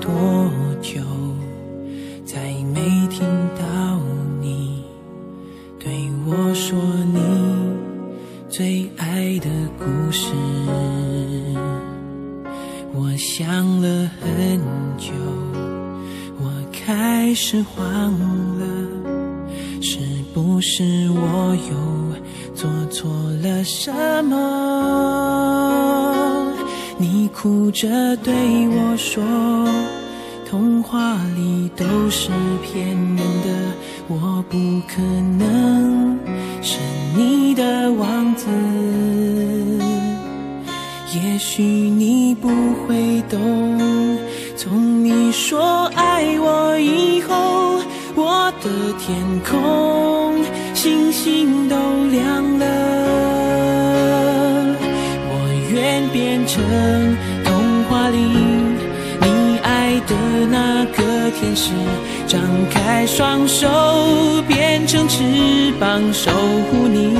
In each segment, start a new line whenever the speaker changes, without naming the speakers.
多久，再没听到你对我说你最爱的故事。我想了很久，我开始慌了，是不是我又做错了什么？你哭着对我说，童话里都是骗人的，我不可能是你的王子。也许你不会懂，从你说爱我以后，我的天空星星都亮了。我愿变成童话里你爱的那个天使，张开双手变成翅膀守护你。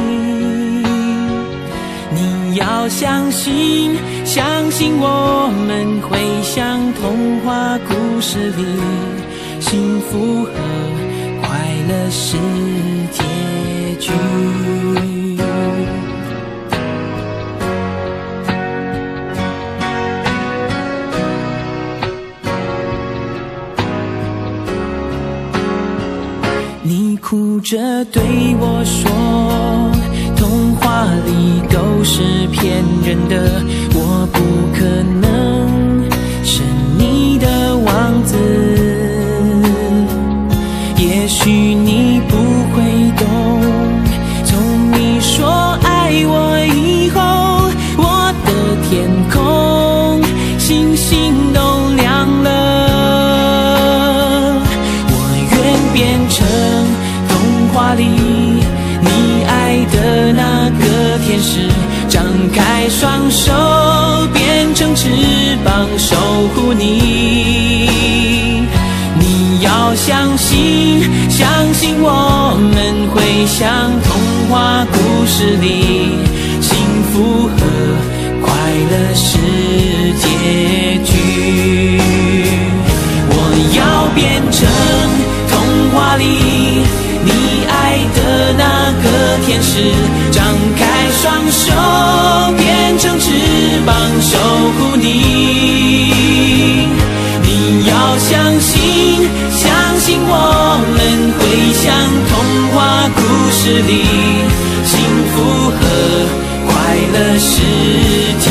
你要相信，相信我们会像童话故事里，幸福和快乐是结局。你哭着对我说，童话里都是骗人的，我不可能是你的王子。也许你不会懂，从你说爱我以后，我的天空星星都亮了。我愿变成童话里你爱的那个天使，张开双手变成翅膀守护你。你要相信，相信我们会像童话故事里，幸福和快乐是结局。我要变成童话里你爱的那个天使，张开双手变成翅膀守护你。你要相信，相信我们会像童话故事里，幸福和快乐是结